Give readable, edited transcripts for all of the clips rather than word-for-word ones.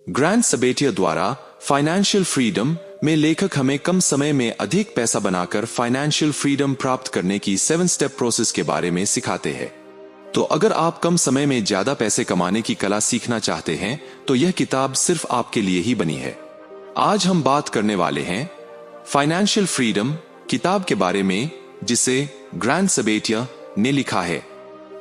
Grand सबेटिया द्वारा financial freedom में लेखक हमें कम समय में अधिक पैसा बनाकर फाइनेंशियल फ्रीडम प्राप्त करने की 7 स्टेप प्रोसेस के बारे में सिखाते हैं। तो अगर आप कम समय में ज्यादा पैसे कमाने की कला सीखना चाहते हैं तो यह किताब सिर्फ आपके लिए ही बनी है। आज हम बात करने वाले हैं फाइनेंशियल फ्रीडम किताब के बारे में, जिसे ग्रैंड सबेटिया ने लिखा है।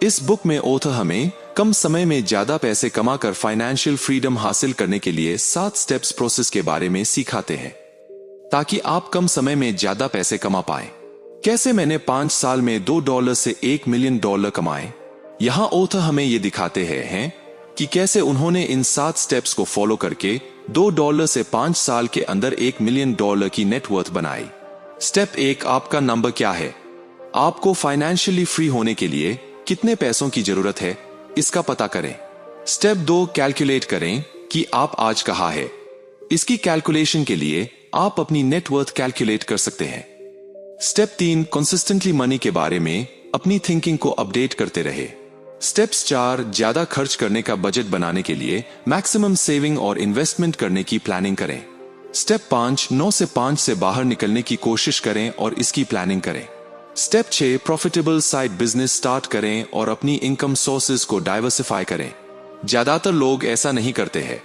इस बुक में ऑथर हमें कम समय में ज्यादा पैसे कमाकर फाइनेंशियल फ्रीडम हासिल करने के लिए 7 स्टेप्स प्रोसेस के बारे में सिखाते हैं, ताकि आप कम समय में ज्यादा पैसे कमा पाएं। कैसे मैंने 5 साल में $2 से $1 मिलियन कमाए। यहाँ ऑथर हमें ये दिखाते हैं कि कैसे उन्होंने इन 7 स्टेप्स को फॉलो करके $2 से 5 साल के अंदर $1 मिलियन की नेटवर्थ बनाई। स्टेप 1, आपका नंबर क्या है। आपको फाइनेंशियली फ्री होने के लिए कितने पैसों की जरूरत है, इसका पता करें। स्टेप 2, कैलकुलेट करें कि आप आज कहाँ है। इसकी कैलकुलेशन के लिए आप अपनी नेटवर्थ कैलकुलेट कर सकते हैं। स्टेप 3, कंसिस्टेंटली मनी के बारे में अपनी थिंकिंग को अपडेट करते रहे। स्टेप्स 4, ज्यादा खर्च करने का बजट बनाने के लिए मैक्सिमम सेविंग और इन्वेस्टमेंट करने की प्लानिंग करें। स्टेप 5, 9 से 5 से बाहर निकलने की कोशिश करें और इसकी प्लानिंग करें। Step 6, profitable side business start करें और अपनी इनकम सोर्सेज को डाइवर्सिफाई करें। ज्यादातर लोग ऐसा नहीं करते हैं,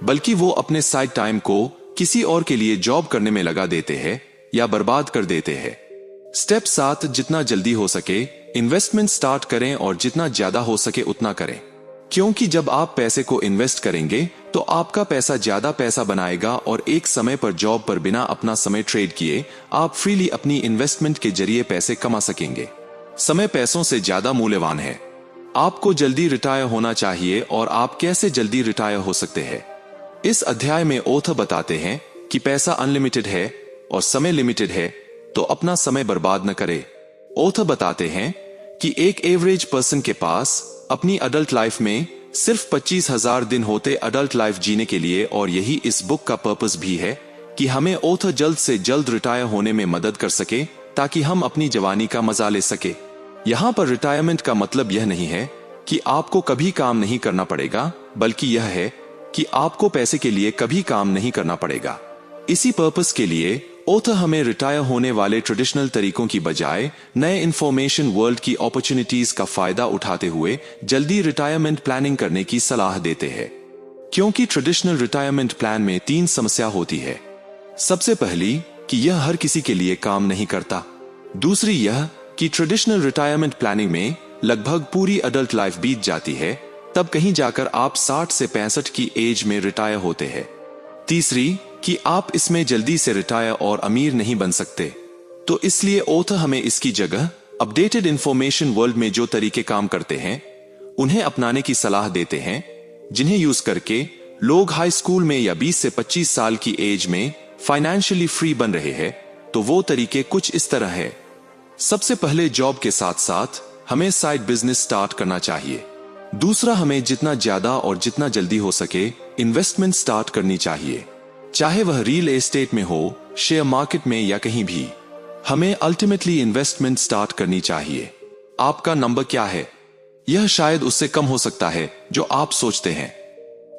बल्कि वो अपने साइड टाइम को किसी और के लिए जॉब करने में लगा देते हैं या बर्बाद कर देते हैं। स्टेप 7, जितना जल्दी हो सके इन्वेस्टमेंट स्टार्ट करें और जितना ज्यादा हो सके उतना करें, क्योंकि जब आप पैसे को इन्वेस्ट करेंगे तो आपका पैसा ज्यादा पैसा बनाएगा और एक समय पर जॉब पर बिना अपना समय ट्रेड किए आप फ्रीली अपनी इन्वेस्टमेंट के जरिए पैसे कमा सकेंगे। समय पैसों से ज्यादा मूल्यवान है। आपको जल्दी रिटायर होना चाहिए और आप कैसे जल्दी रिटायर हो सकते हैं। इस अध्याय में ऑथर बताते हैं कि पैसा अनलिमिटेड है और समय लिमिटेड है, तो अपना समय बर्बाद न करें। ऑथर बताते हैं कि एक एवरेज पर्सन के पास अपनी अडल्ट लाइफ में सिर्फ 25,000 दिन होते अडल्ट लाइफ जीने के लिए, और यही इस बुक का पर्पस भी है कि हमें ऑथर जल्द से जल्द रिटायर होने में मदद कर सके, ताकि हम अपनी जवानी का मजा ले सके। यहाँ पर रिटायरमेंट का मतलब यह नहीं है कि आपको कभी काम नहीं करना पड़ेगा, बल्कि यह है कि आपको पैसे के लिए कभी काम नहीं करना पड़ेगा। इसी पर्पस के लिए ऑथर हमें रिटायर होने वाले ट्रेडिशनल तरीकों की बजाय नए इंफॉर्मेशन वर्ल्ड की अपॉर्चुनिटीज का फायदा उठाते हुए जल्दी रिटायरमेंट प्लानिंग करने की सलाह देते हैं। क्योंकि ट्रेडिशनल रिटायरमेंट प्लान में 3 समस्या होती है। सबसे पहली कि यह हर किसी के लिए काम नहीं करता। दूसरी यह कि ट्रेडिशनल रिटायरमेंट प्लानिंग में लगभग पूरी अडल्ट लाइफ बीत जाती है, तब कहीं जाकर आप 60 से 65 की एज में रिटायर होते हैं। तीसरी कि आप इसमें जल्दी से रिटायर और अमीर नहीं बन सकते। तो इसलिए ऑथर हमें इसकी जगह अपडेटेड इंफॉर्मेशन वर्ल्ड में जो तरीके काम करते हैं उन्हें अपनाने की सलाह देते हैं, जिन्हें यूज करके लोग हाई स्कूल में या 20 से 25 साल की एज में फाइनेंशियली फ्री बन रहे हैं। तो वो तरीके कुछ इस तरह है। सबसे पहले जॉब के साथ साथ हमें साइड बिजनेस स्टार्ट करना चाहिए। दूसरा, हमें जितना ज्यादा और जितना जल्दी हो सके इन्वेस्टमेंट स्टार्ट करनी चाहिए, चाहे वह रियल एस्टेट में हो, शेयर मार्केट में या कहीं भी। हमें अल्टीमेटली इन्वेस्टमेंट स्टार्ट करनी चाहिए। आपका नंबर क्या है, यह शायद उससे कम हो सकता है जो आप सोचते हैं।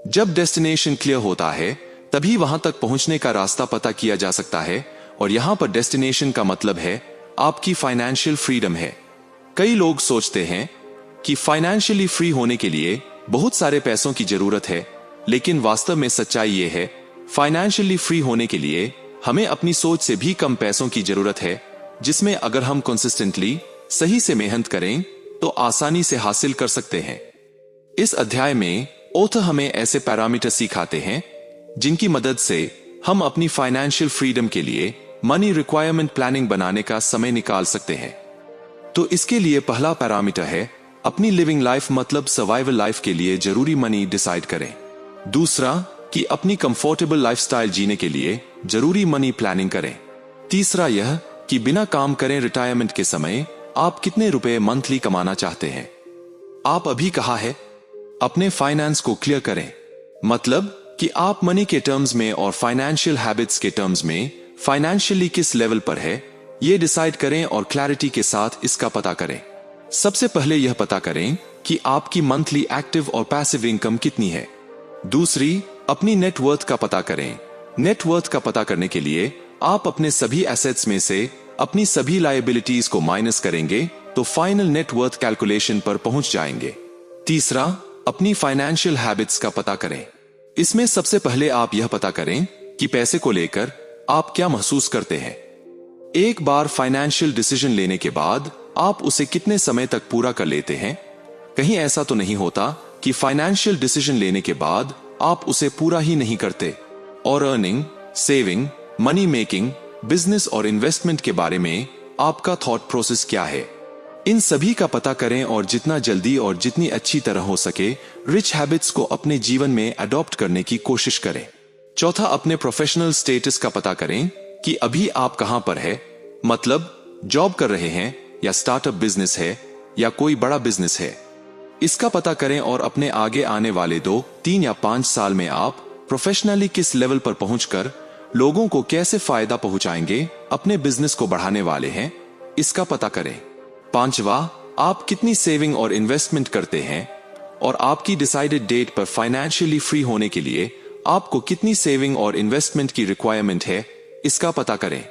जब डेस्टिनेशन क्लियर होता है तभी वहां तक पहुंचने का रास्ता पता किया जा सकता है, और यहां पर डेस्टिनेशन का मतलब है आपकी फाइनेंशियल फ्रीडम है। कई लोग सोचते हैं कि फाइनेंशियली फ्री होने के लिए बहुत सारे पैसों की जरूरत है, लेकिन वास्तव में सच्चाई यह है, फाइनेंशियली फ्री होने के लिए हमें अपनी सोच से भी कम पैसों की जरूरत है, जिसमें अगर हम कंसिस्टेंटली सही से मेहनत करें तो आसानी से हासिल कर सकते हैं। इस अध्याय में ऑथर हमें ऐसे पैरामीटर सिखाते हैं जिनकी मदद से हम अपनी फाइनेंशियल फ्रीडम के लिए मनी रिक्वायरमेंट प्लानिंग बनाने का समय निकाल सकते हैं। तो इसके लिए पहला पैरामीटर है अपनी लिविंग लाइफ मतलब सर्वाइवल लाइफ के लिए जरूरी मनी डिसाइड करें। दूसरा कि अपनी कंफर्टेबल लाइफस्टाइल जीने के लिए जरूरी मनी प्लानिंग करें। तीसरा यह कि बिना काम करें रिटायरमेंट के समय आप कितने रुपए मंथली कमाना चाहते हैं। आप अभी कहाँ है, अपने फाइनेंस को क्लियर करें, मतलब कि आप मनी के टर्म्स में और फाइनेंशियल हैबिट्स के टर्म्स में फाइनेंशियली किस लेवल पर है ये डिसाइड करें और क्लैरिटी के साथ इसका पता करें। सबसे पहले यह पता करें कि आपकी मंथली एक्टिव और पैसिव इनकम कितनी है। दूसरी अपनी नेटवर्थ का पता करें। नेटवर्थ का पता करने के लिए आप अपने सभी एसेट्स में से अपनी सभी लायबिलिटीज को माइनस करेंगे तो फाइनल नेटवर्थ कैलकुलेशन पर पहुंच जाएंगे। तीसरा, अपनी फाइनेंशियल हैबिट्स का पता करें। इसमें सबसे पहले आप यह पता करें कि पैसे को लेकर आप क्या महसूस करते हैं। एक बार फाइनेंशियल डिसीजन लेने के बाद आप उसे कितने समय तक पूरा कर लेते हैं। कहीं ऐसा तो नहीं होता कि फाइनेंशियल डिसीजन लेने के बाद आप उसे पूरा ही नहीं करते। और earning, saving, money making, business और इन्वेस्टमेंट के बारे में आपका थॉट प्रोसेस क्या है। इन सभी का पता करें और जितना जल्दी और जितनी अच्छी तरह हो सके रिच हैबिट्स को अपने जीवन में अडॉप्ट करने की कोशिश करें। चौथा, अपने प्रोफेशनल स्टेटस का पता करें कि अभी आप कहां पर है, मतलब जॉब कर रहे हैं या स्टार्टअप बिजनेस है या कोई बड़ा बिजनेस है। इसका पता करें और अपने आगे आने वाले 2, 3 या 5 साल में आप प्रोफेशनली किस लेवल पर पहुंचकर लोगों को कैसे फायदा पहुंचाएंगे, अपने बिजनेस को बढ़ाने वाले हैं, इसका पता करें। पांचवा, आप कितनी सेविंग और इन्वेस्टमेंट करते हैं और आपकी डिसाइडेड डेट पर फाइनेंशियली फ्री होने के लिए आपको कितनी सेविंग और इन्वेस्टमेंट की रिक्वायरमेंट है, इसका पता करें।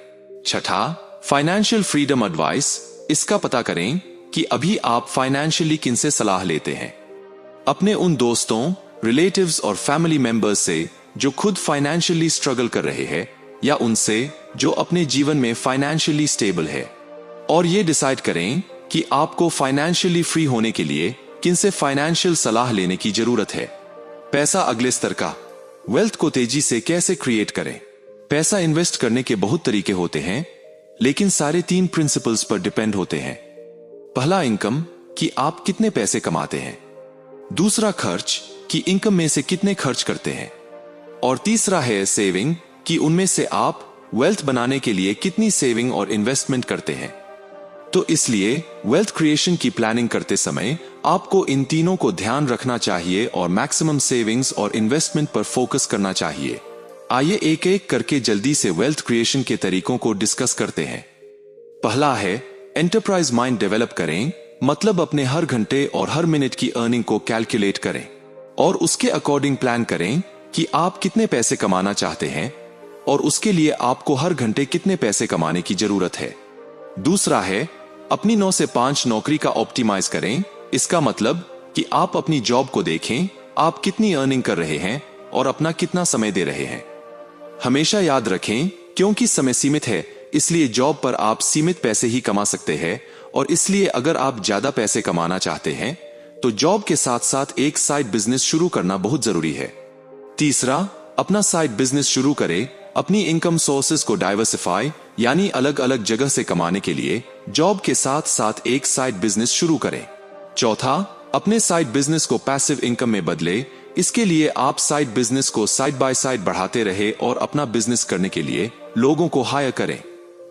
छठा, फाइनेंशियल फ्रीडम एडवाइस, इसका पता करें कि अभी आप फाइनेंशियली किनसे सलाह लेते हैं। अपने उन दोस्तों, रिलेटिव्स और फैमिली मेंबर्स से जो खुद फाइनेंशियली स्ट्रगल कर रहे हैं या उनसे जो अपने जीवन में फाइनेंशियली स्टेबल है। और ये डिसाइड करें कि आपको फाइनेंशियली फ्री होने के लिए किनसे फाइनेंशियल सलाह लेने की जरूरत है। पैसा अगले स्तर का, वेल्थ को तेजी से कैसे क्रिएट करें। पैसा इन्वेस्ट करने के बहुत तरीके होते हैं, लेकिन सारे 3 प्रिंसिपल्स पर डिपेंड होते हैं। पहला, इनकम, कि आप कितने पैसे कमाते हैं। दूसरा, खर्च, कि इनकम में से कितने खर्च करते हैं। और तीसरा है सेविंग, कि उनमें से आप वेल्थ बनाने के लिए कितनी सेविंग और इन्वेस्टमेंट करते हैं। तो इसलिए वेल्थ क्रिएशन की प्लानिंग करते समय आपको इन तीनों को ध्यान रखना चाहिए और मैक्सिमम सेविंग्स और इन्वेस्टमेंट पर फोकस करना चाहिए। आइए एक एक करके जल्दी से वेल्थ क्रिएशन के तरीकों को डिस्कस करते हैं। पहला है, एंटरप्राइज माइंड डेवलप करें, मतलब अपने हर घंटे और हर मिनट की अर्निंग को कैलकुलेट करें और उसके अकॉर्डिंग प्लान करें कि आप कितने पैसे कमाना चाहते हैं और उसके लिए आपको हर घंटे कितने पैसे कमाने की जरूरत है। दूसरा है, अपनी 9 से 5 नौकरी का ऑप्टिमाइज करें। इसका मतलब कि आप अपनी जॉब को देखें, आप कितनी अर्निंग कर रहे हैं और अपना कितना समय दे रहे हैं। हमेशा याद रखें, क्योंकि समय सीमित है, इसलिए जॉब पर आप सीमित पैसे ही कमा सकते हैं और इसलिए अगर आप ज्यादा पैसे कमाना चाहते हैं तो जॉब के साथ साथ एक साइड बिजनेस शुरू करना बहुत जरूरी है। तीसरा, अपना साइड बिजनेस शुरू करें। अपनी इनकम सोर्सेज को डाइवर्सिफाई, यानी अलग अलग जगह से कमाने के लिए जॉब के साथ साथ एक साइड बिजनेस शुरू करें। चौथा, अपने साइड बिजनेस को पैसिव इनकम में बदले। इसके लिए आप साइड बिजनेस को साइड बाय साइड बढ़ाते रहे और अपना बिजनेस करने के लिए लोगों को हायर करें,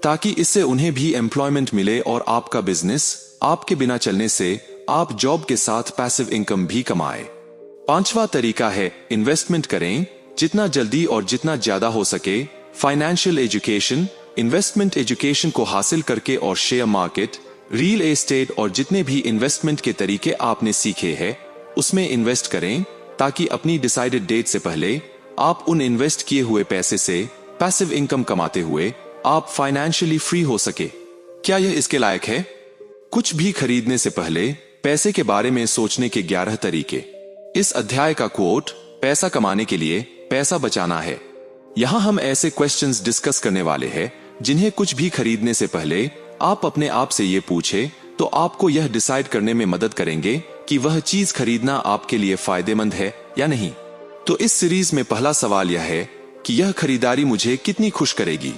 ताकि इससे उन्हें भी एम्प्लॉयमेंट मिले और आपका बिजनेस आपके बिना चलने से आप जॉब के साथ पैसिव इनकम भी कमाएं। पांचवा तरीका है, इन्वेस्टमेंट करें, जितना जल्दी और जितना ज्यादा हो सके। फाइनेंशियल एजुकेशन, इन्वेस्टमेंट एजुकेशन को हासिल करके और शेयर मार्केट, रियल एस्टेट और जितने भी इन्वेस्टमेंट के तरीके आपने सीखे हैं उसमें इन्वेस्ट करें, ताकि अपनी डिसाइडेड डेट से पहले आप उन इन्वेस्ट किए हुए पैसे से पैसिव इनकम कमाते हुए आप फाइनेंशियली फ्री हो सके। क्या यह इसके लायक है? कुछ भी खरीदने से पहले पैसे के बारे में सोचने के 11 तरीके। इस अध्याय का कोट, पैसा कमाने के लिए पैसा बचाना है। यहां हम ऐसे क्वेश्चंस डिस्कस करने वाले हैं जिन्हें कुछ भी खरीदने से पहले आप अपने आप से ये पूछे तो आपको यह डिसाइड करने में मदद करेंगे कि वह चीज खरीदना आपके लिए फायदेमंद है या नहीं। तो इस सीरीज में पहला सवाल यह है कि यह खरीदारी मुझे कितनी खुश करेगी।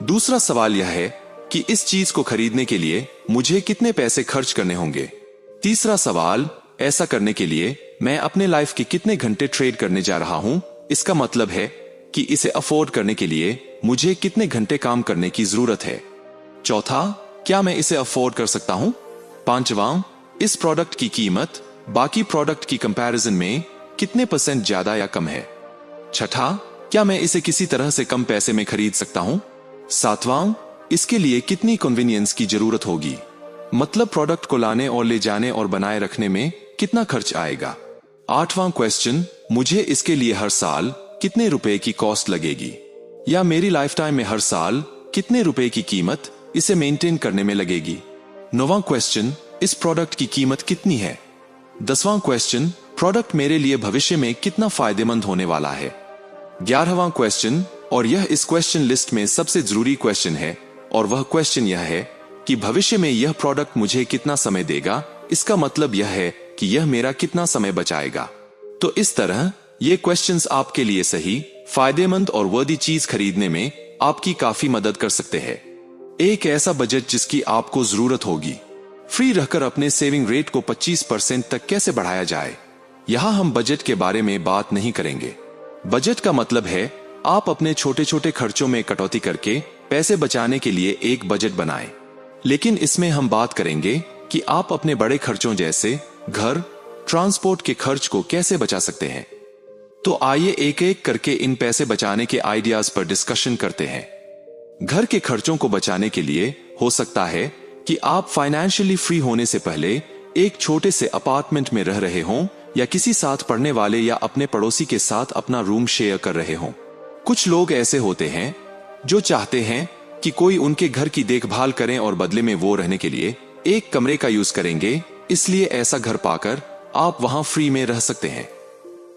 दूसरा सवाल यह है कि इस चीज को खरीदने के लिए मुझे कितने पैसे खर्च करने होंगे। तीसरा सवाल, ऐसा करने के लिए मैं अपने लाइफ के कितने घंटे ट्रेड करने जा रहा हूं। इसका मतलब है कि इसे अफोर्ड करने के लिए मुझे कितने घंटे काम करने की जरूरत है। चौथा, क्या मैं इसे अफोर्ड कर सकता हूं। पांचवा, इस प्रोडक्ट की कीमत बाकी प्रोडक्ट की कंपैरिजन में कितने % ज्यादा या कम है। छठा, क्या मैं इसे किसी तरह से कम पैसे में खरीद सकता हूं। सातवां, इसके लिए कितनी कन्वीनियंस की जरूरत होगी, मतलब प्रोडक्ट को लाने और ले जाने और बनाए रखने में कितना खर्च आएगा। आठवां क्वेश्चन, मुझे इसके लिए हर साल कितने रुपए की कॉस्ट लगेगी, या मेरी लाइफ टाइम में हर साल कितने रुपए की कीमत इसे मेंटेन करने में लगेगी। 9वां क्वेश्चन, इस प्रोडक्ट की कीमत कितनी है। 10वां क्वेश्चन, प्रोडक्ट मेरे लिए भविष्य में कितना फायदेमंद होने वाला है। 11वां क्वेश्चन, और यह इस क्वेश्चन लिस्ट में सबसे जरूरी क्वेश्चन है, और वह क्वेश्चन यह है कि भविष्य में यह प्रोडक्ट मुझे कितना समय देगा। इसका मतलब यह है कि यह मेरा कितना समय बचाएगा। तो इस तरह ये क्वेश्चंस आपके लिए सही, फायदेमंद और वर्दी चीज खरीदने में आपकी काफी मदद कर सकते हैं। एक ऐसा बजट जिसकी आपको जरूरत होगी। फ्री रहकर अपने सेविंग रेट को 25% तक कैसे बढ़ाया जाए। यहां हम बजट के बारे में बात नहीं करेंगे। बजट का मतलब है आप अपने छोटे छोटे खर्चों में कटौती करके पैसे बचाने के लिए एक बजट बनाएं। लेकिन इसमें हम बात करेंगे कि आप अपने बड़े खर्चों जैसे घर, ट्रांसपोर्ट के खर्च को कैसे बचा सकते हैं। तो आइए एक एक करके इन पैसे बचाने के आइडियाज पर डिस्कशन करते हैं। घर के खर्चों को बचाने के लिए हो सकता है कि आप फाइनेंशियली फ्री होने से पहले एक छोटे से अपार्टमेंट में रह रहे हों, या किसी साथ पढ़ने वाले या अपने पड़ोसी के साथ अपना रूम शेयर कर रहे हों। कुछ लोग ऐसे होते हैं जो चाहते हैं कि कोई उनके घर की देखभाल करें और बदले में वो रहने के लिए एक कमरे का यूज करेंगे, इसलिए ऐसा घर पाकर आप वहां फ्री में रह सकते हैं।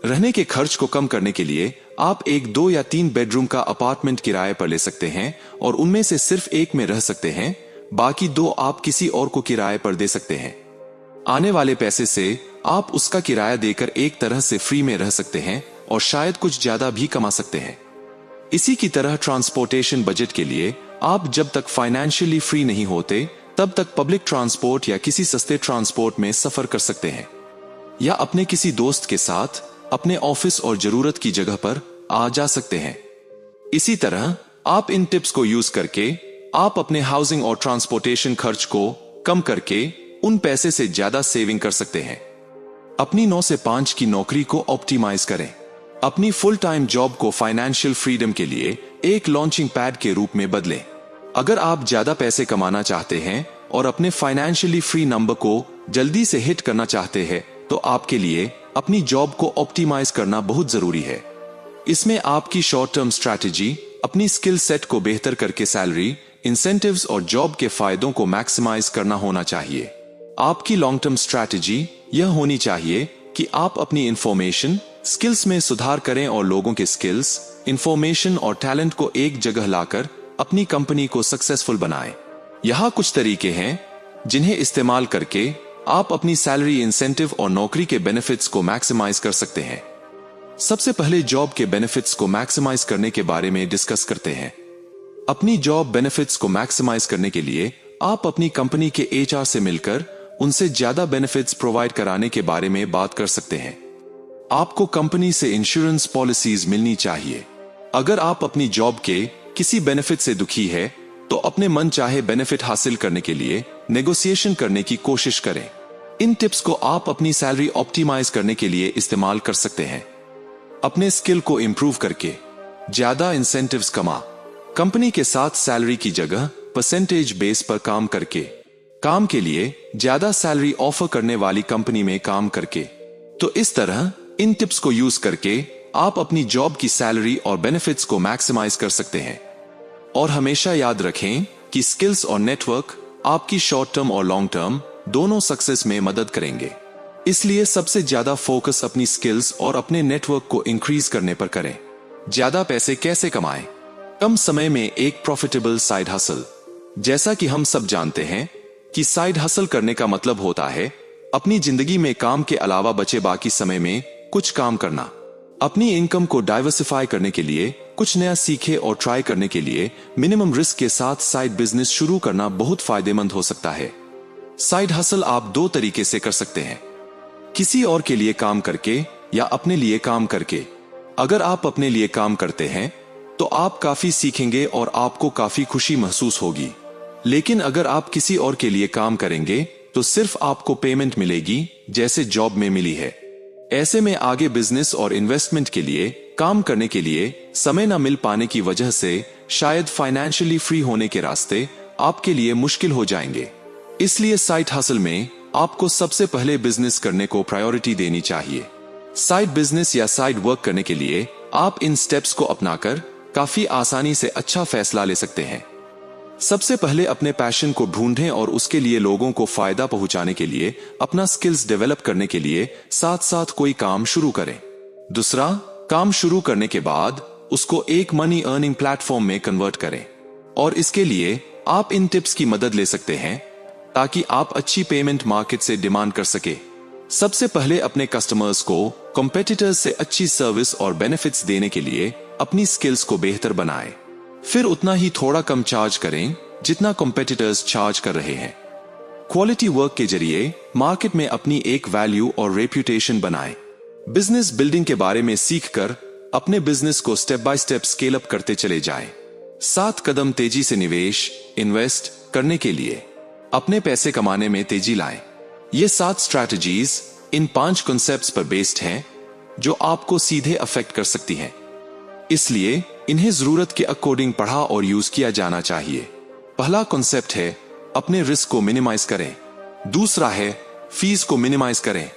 रहने के खर्च को कम करने के लिए आप एक 2 या 3 बेडरूम का अपार्टमेंट किराए पर ले सकते हैं और उनमें से सिर्फ एक में रह सकते हैं, बाकी 2 आप किसी और को किराए पर दे सकते हैं। आने वाले पैसे से आप उसका किराया देकर एक तरह से फ्री में रह सकते हैं और शायद कुछ ज्यादा भी कमा सकते हैं। इसी की तरह ट्रांसपोर्टेशन बजट के लिए आप जब तक फाइनेंशियली फ्री नहीं होते तब तक पब्लिक ट्रांसपोर्ट या किसी सस्ते ट्रांसपोर्ट में सफर कर सकते हैं, या अपने किसी दोस्त के साथ अपने ऑफिस और जरूरत की जगह पर आ जा सकते हैं। इसी तरह आप इन टिप्स को यूज करके आप अपने हाउसिंग और ट्रांसपोर्टेशन खर्च को कम करके उन पैसे से ज्यादा सेविंग कर सकते हैं। अपनी 9 से 5 की नौकरी को ऑप्टिमाइज करें। अपनी फुल टाइम जॉब को फाइनेंशियल फ्रीडम के लिए एक लॉन्चिंग पैड के रूप में बदलें। अगर आप ज्यादा पैसे कमाना चाहते हैं और अपने फाइनेंशियली फ्री नंबर को जल्दी से हिट करना चाहते हैं, तो आपके लिए अपनी जॉब को ऑप्टिमाइज करना बहुत जरूरी है। इसमें आपकी शॉर्ट टर्म स्ट्रैटेजी अपनी स्किल सेट को बेहतर करके सैलरी, इंसेंटिव्स और जॉब के फायदों को मैक्सिमाइज करना होना चाहिए। आपकी लॉन्ग टर्म स्ट्रैटेजी यह होनी चाहिए कि आप अपनी इंफॉर्मेशन स्किल्स में सुधार करें और लोगों के स्किल्स, इंफॉर्मेशन और टैलेंट को एक जगह लाकर अपनी कंपनी को सक्सेसफुल बनाएं। यहाँ कुछ तरीके हैं जिन्हें इस्तेमाल करके आप अपनी सैलरी, इंसेंटिव और नौकरी के बेनिफिट्स को मैक्सिमाइज कर सकते हैं। सबसे पहले जॉब के बेनिफिट्स को मैक्सिमाइज करने के बारे में डिस्कस करते हैं। अपनी जॉब बेनिफिट्स को मैक्सिमाइज करने के लिए आप अपनी कंपनी के एचआर से मिलकर उनसे ज्यादा बेनिफिट्स प्रोवाइड कराने के बारे में बात कर सकते हैं। आपको कंपनी से इंश्योरेंस पॉलिसीज मिलनी चाहिए। अगर आप अपनी जॉब के किसी बेनिफिट से दुखी है तो अपने मन चाहे बेनिफिट हासिल करने के लिए नेगोशिएशन करने की कोशिश करें। इन टिप्स को आप अपनी सैलरी ऑप्टिमाइज करने के लिए इस्तेमाल कर सकते हैं। अपने स्किल को इंप्रूव करके ज्यादा इंसेंटिव्स कमा। कंपनी के साथ सैलरी की जगह परसेंटेज बेस पर काम करके, काम के लिए ज्यादा सैलरी ऑफर करने वाली कंपनी में काम करके। तो इस तरह इन टिप्स को यूज करके आप अपनी जॉब की सैलरी और बेनिफिट्स को मैक्सिमाइज कर सकते हैं। और हमेशा याद रखें कि स्किल्स और नेटवर्क आपकी शॉर्ट टर्म और लॉन्ग टर्म दोनों सक्सेस में मदद करेंगे। इसलिए सबसे ज्यादा फोकस अपनी स्किल्स और अपने नेटवर्क को इंक्रीज करने पर करें। ज्यादा पैसे कैसे कमाएं? कम समय में एक प्रॉफिटेबल साइड हसल। जैसा कि हम सब जानते हैं कि साइड हसल करने का मतलब होता है अपनी जिंदगी में काम के अलावा बचे बाकी समय में कुछ काम करना। अपनी इनकम को डाइवर्सिफाई करने के लिए, कुछ नया सीखे और ट्राई करने के लिए मिनिमम रिस्क के साथ साइड बिजनेस शुरू करना बहुत फायदेमंद हो सकता है। साइड हसल आप 2 तरीके से कर सकते हैं, किसी और के लिए काम करके या अपने लिए काम करके। अगर आप अपने लिए काम करते हैं तो आप काफी सीखेंगे और आपको काफी खुशी महसूस होगी। लेकिन अगर आप किसी और के लिए काम करेंगे तो सिर्फ आपको पेमेंट मिलेगी जैसे जॉब में मिली है। ऐसे में आगे बिजनेस और इन्वेस्टमेंट के लिए काम करने के लिए समय न मिल पाने की वजह से शायद फाइनेंशियली फ्री होने के रास्ते आपके लिए मुश्किल हो जाएंगे। इसलिए साइड हसल में आपको सबसे पहले बिजनेस करने को प्रायोरिटी देनी चाहिए। साइड बिजनेस या साइड वर्क करने के लिए आप इन स्टेप्स को अपनाकर काफी आसानी से अच्छा फैसला ले सकते हैं। सबसे पहले अपने पैशन को ढूंढें और उसके लिए लोगों को फायदा पहुंचाने के लिए अपना स्किल्स डेवलप करने के लिए साथ साथ कोई काम शुरू करें। दूसरा, काम शुरू करने के बाद उसको एक मनी अर्निंग प्लेटफॉर्म में कन्वर्ट करें, और इसके लिए आप इन टिप्स की मदद ले सकते हैं ताकि आप अच्छी पेमेंट मार्केट से डिमांड कर सके। सबसे पहले अपने कस्टमर्स को कॉम्पिटिटर्स से अच्छी सर्विस और बेनिफिट्स देने के लिए अपनी स्किल्स को बेहतर बनाएं। फिर उतना ही थोड़ा कम चार्ज करें जितना कॉम्पिटिटर्स चार्ज कर रहे हैं। क्वालिटी वर्क के जरिए मार्केट में अपनी एक वैल्यू और रेप्यूटेशन बनाएं। बिजनेस बिल्डिंग के बारे में सीखकर अपने बिजनेस को step by step scale up करते चले जाएं। 7 कदम तेजी से निवेश इन्वेस्ट करने के लिए अपने पैसे कमाने में तेजी लाएं। ये 7 स्ट्रैटेजीज इन 5 कॉन्सेप्ट्स पर बेस्ड हैं जो आपको सीधे अफेक्ट कर सकती हैं, इसलिए इन्हें जरूरत के अकॉर्डिंग पढ़ा और यूज किया जाना चाहिए। पहला कॉन्सेप्ट है अपने रिस्क को मिनिमाइज करें। दूसरा है फीस को मिनिमाइज करें।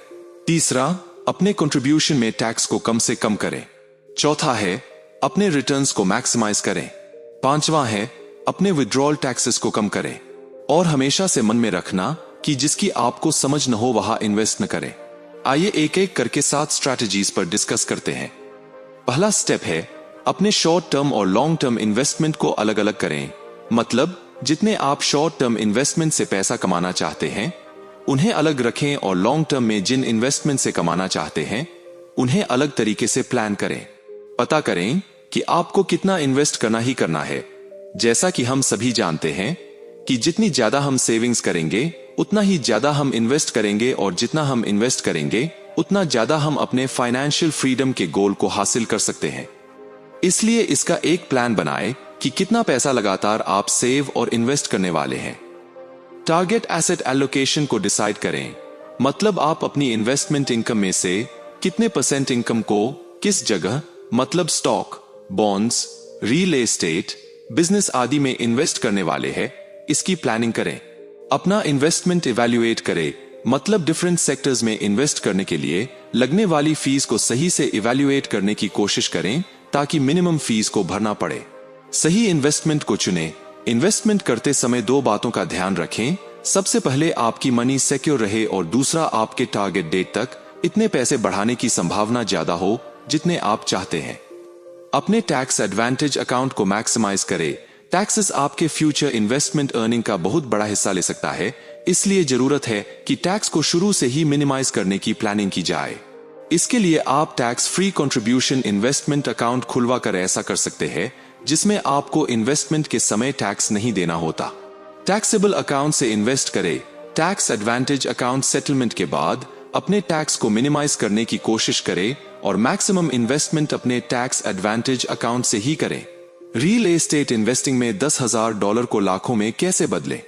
तीसरा, अपने कंट्रीब्यूशन में टैक्स को कम से कम करें। चौथा है अपने रिटर्न्स को मैक्सिमाइज करें। पांचवा है अपने विड्रॉल टैक्सेस को कम करें। और हमेशा से मन में रखना कि जिसकी आपको समझ न हो वहां इन्वेस्ट न करें। आइए एक एक करके 7 स्ट्रैटेजीज पर डिस्कस करते हैं। पहला स्टेप है अपने शॉर्ट टर्म और लॉन्ग टर्म इन्वेस्टमेंट को अलग अलग करें। मतलब जितने आप शॉर्ट टर्म इन्वेस्टमेंट से पैसा कमाना चाहते हैं उन्हें अलग रखें, और लॉन्ग टर्म में जिन इन्वेस्टमेंट से कमाना चाहते हैं उन्हें अलग तरीके से प्लान करें। पता करें कि आपको कितना इन्वेस्ट करना ही करना है। जैसा कि हम सभी जानते हैं कि जितनी ज्यादा हम सेविंग्स करेंगे उतना ही ज्यादा हम इन्वेस्ट करेंगे, और जितना हम इन्वेस्ट करेंगे उतना ज्यादा हम अपने फाइनेंशियल फ्रीडम के गोल को हासिल कर सकते हैं। इसलिए इसका एक प्लान बनाएं कि कितना पैसा लगातार आप सेव और इन्वेस्ट करने वाले हैं। टारगेट एसेट एलोकेशन को डिसाइड करें। मतलब आप अपनी इन्वेस्टमेंट इनकम में से कितने % इनकम को किस जगह, मतलब stock, bonds, real estate, business आदि में इन्वेस्ट करने वाले हैं, इसकी प्लानिंग करें। अपना इन्वेस्टमेंट इवैल्यूएट करें। मतलब डिफरेंट सेक्टर्स में इन्वेस्ट करने के लिए लगने वाली फीस को सही से इवैल्यूएट करने की कोशिश करें ताकि मिनिमम फीस को भरना पड़े। सही इन्वेस्टमेंट को चुनें। इन्वेस्टमेंट करते समय 2 बातों का ध्यान रखें। सबसे पहले आपकी मनी सिक्योर रहे, और दूसरा आपके टारगेट डेट तक इतने पैसे बढ़ाने की संभावना ज्यादा हो जितने आप चाहते हैं। अपने टैक्स एडवांटेज अकाउंट को मैक्सिमाइज करें। टैक्सेस आपके फ्यूचर इन्वेस्टमेंट अर्निंग का बहुत बड़ा हिस्सा ले सकता है, इसलिए जरूरत है कि टैक्स को शुरू से ही मिनिमाइज करने की प्लानिंग की जाए। इसके लिए आप tax free contribution investment account खुलवा कर ऐसा कर सकते हैं जिसमें आपको इन्वेस्टमेंट के समय टैक्स नहीं देना होता। टैक्सेबल अकाउंट से इन्वेस्ट करें। टैक्स एडवांटेज अकाउंट सेटलमेंट के बाद अपने टैक्स को मिनिमाइज करने की कोशिश करें, और मैक्सिमम इन्वेस्टमेंट अपने टैक्स एडवांटेज अकाउंट से ही करें। रियल एस्टेट इन्वेस्टिंग में $10,000 को लाखों में कैसे बदले।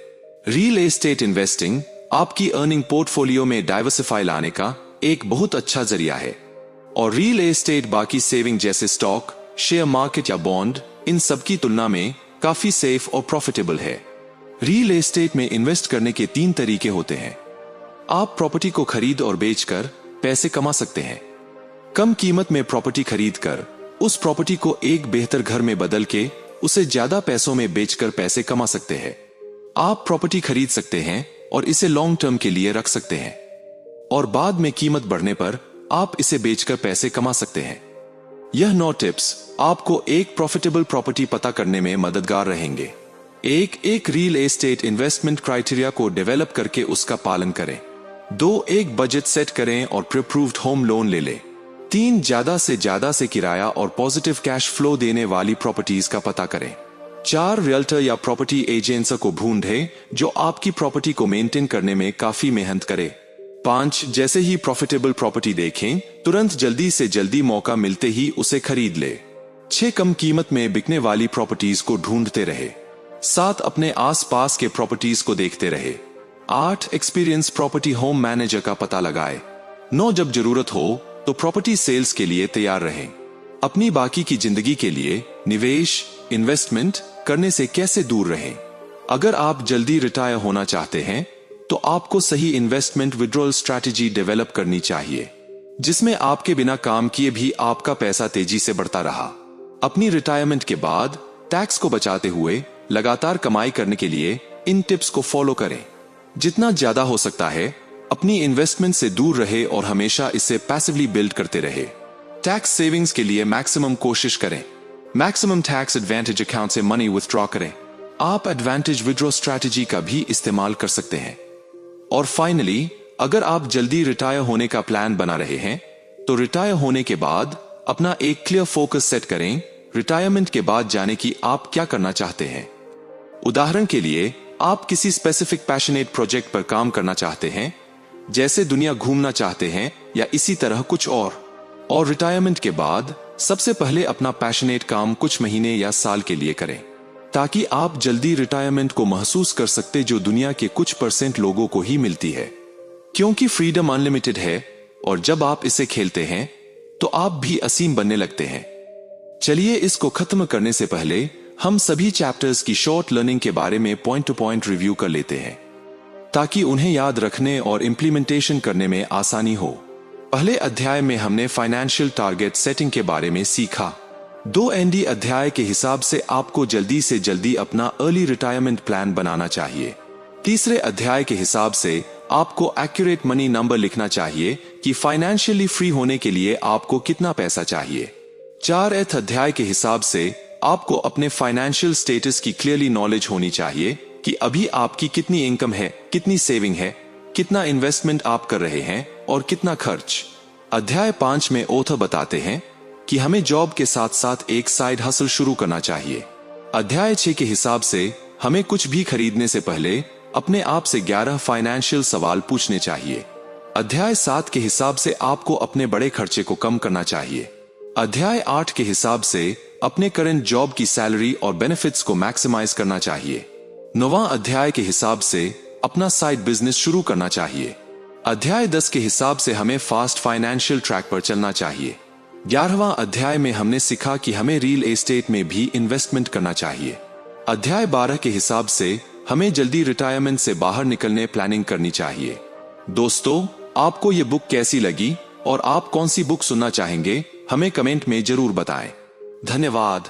रियल एस्टेट इन्वेस्टिंग आपकी अर्निंग पोर्टफोलियो में डाइवर्सिफाई लाने का एक बहुत अच्छा जरिया है, और रियल एस्टेट बाकी सेविंग जैसे स्टॉक, शेयर मार्केट या बॉन्ड, इन सब की तुलना में काफी सेफ और प्रॉफिटेबल है। रियल एस्टेट में इन्वेस्ट करने के 3 तरीके होते हैं। आप प्रॉपर्टी को खरीद और बेचकर पैसे कमा सकते हैं। कम कीमत में प्रॉपर्टी खरीदकर उस प्रॉपर्टी को एक बेहतर घर में बदल के उसे ज्यादा पैसों में बेचकर पैसे कमा सकते हैं। आप प्रॉपर्टी खरीद सकते हैं और इसे लॉन्ग टर्म के लिए रख सकते हैं, और बाद में कीमत बढ़ने पर आप इसे बेचकर पैसे कमा सकते हैं। यह 9 टिप्स आपको एक प्रॉफिटेबल प्रॉपर्टी पता करने में मददगार रहेंगे। एक रियल एस्टेट इन्वेस्टमेंट क्राइटेरिया को डेवलप करके उसका पालन करें। 2 एक बजट सेट करें और प्री अप्रूव्ड होम लोन ले लें। 3 ज्यादा से किराया और पॉजिटिव कैश फ्लो देने वाली प्रॉपर्टीज का पता करें। 4 रियल्टर या प्रॉपर्टी एजेंट्स को ढूंढें जो आपकी प्रॉपर्टी को मेंटेन करने में काफी मेहनत करे। 5 जैसे ही प्रॉफिटेबल प्रॉपर्टी देखें तुरंत जल्दी से जल्दी मौका मिलते ही उसे खरीद ले। 6 कम कीमत में बिकने वाली प्रॉपर्टीज को ढूंढते रहे। 7 अपने आसपास के प्रॉपर्टीज को देखते रहे। 8 एक्सपीरियंस प्रॉपर्टी होम मैनेजर का पता लगाए। 9 जब जरूरत हो तो प्रॉपर्टी सेल्स के लिए तैयार रहें। अपनी बाकी की जिंदगी के लिए निवेश इन्वेस्टमेंट करने से कैसे दूर रहें। अगर आप जल्दी रिटायर होना चाहते हैं तो आपको सही इन्वेस्टमेंट विड्रॉल स्ट्रैटेजी डेवलप करनी चाहिए। जिसमें आपके बिना काम किए भी आपका पैसा तेजी से बढ़ता रहा। अपनी रिटायरमेंट के बाद टैक्स को बचाते हुए लगातार कमाई करने के लिए इन टिप्स को फॉलो करें। जितना ज्यादा हो सकता है अपनी इन्वेस्टमेंट से दूर रहे और हमेशा इसे पैसिवली बिल्ड करते रहे। टैक्स सेविंग्स के लिए मैक्सिमम कोशिश करें। मैक्सिमम टैक्स एडवांटेज अकाउंट से मनी विथड्रॉ करें। आप एडवांटेज विथड्रॉ स्ट्रैटेजी का भी इस्तेमाल कर सकते हैं। और फाइनली, अगर आप जल्दी रिटायर होने का प्लान बना रहे हैं तो रिटायर होने के बाद अपना एक क्लियर फोकस सेट करें। रिटायरमेंट के बाद जाने की आप क्या करना चाहते हैं। उदाहरण के लिए, आप किसी स्पेसिफिक पैशनेट प्रोजेक्ट पर काम करना चाहते हैं, जैसे दुनिया घूमना चाहते हैं या इसी तरह कुछ और रिटायरमेंट के बाद सबसे पहले अपना पैशनेट काम कुछ महीने या साल के लिए करें, ताकि आप जल्दी रिटायरमेंट को महसूस कर सकते जो दुनिया के कुछ % लोगों को ही मिलती है। क्योंकि फ्रीडम अनलिमिटेड है और जब आप इसे खेलते हैं तो आप भी असीम बनने लगते हैं। चलिए इसको खत्म करने से पहले हम सभी चैप्टर्स की शॉर्ट लर्निंग के बारे में पॉइंट टू पॉइंट रिव्यू कर लेते हैं, ताकि उन्हें याद रखने और इंप्लीमेंटेशन करने में आसानी हो। पहले अध्याय में हमने फाइनेंशियल टारगेट सेटिंग के बारे में सीखा। 2 अध्याय के हिसाब से आपको जल्दी से जल्दी अपना अर्ली रिटायरमेंट प्लान बनाना चाहिए। तीसरे अध्याय के हिसाब से आपको एक्यूरेट मनी नंबर लिखना चाहिए कि फाइनेंशियली फ्री होने के लिए आपको कितना पैसा चाहिए। 4 अध्याय के हिसाब से आपको अपने फाइनेंशियल स्टेटस की क्लियरली नॉलेज होनी चाहिए कि अभी आपकी कितनी इनकम है, कितनी सेविंग है, कितना इन्वेस्टमेंट आप कर रहे हैं और कितना खर्च। अध्याय 5 में ऑथर बताते हैं कि हमें जॉब के साथ साथ एक साइड हसल शुरू करना चाहिए। अध्याय 6 के हिसाब से हमें कुछ भी खरीदने से पहले अपने आप से 11 फाइनेंशियल सवाल पूछने चाहिए। अध्याय 7 के हिसाब से आपको अपने बड़े खर्चे को कम करना चाहिए। अध्याय 8 के हिसाब से अपने करंट जॉब की सैलरी और बेनिफिट्स को मैक्सिमाइज करना चाहिए। 9वां अध्याय के हिसाब से अपना साइड बिजनेस शुरू करना चाहिए। अध्याय 10 के हिसाब से हमें फास्ट फाइनेंशियल ट्रैक पर चलना चाहिए। 11वां अध्याय में हमने सीखा कि हमें रियल एस्टेट में भी इन्वेस्टमेंट करना चाहिए। अध्याय 12 के हिसाब से हमें जल्दी रिटायरमेंट से बाहर निकलने प्लानिंग करनी चाहिए। दोस्तों, आपको ये बुक कैसी लगी और आप कौन सी बुक सुनना चाहेंगे, हमें कमेंट में जरूर बताएं। धन्यवाद।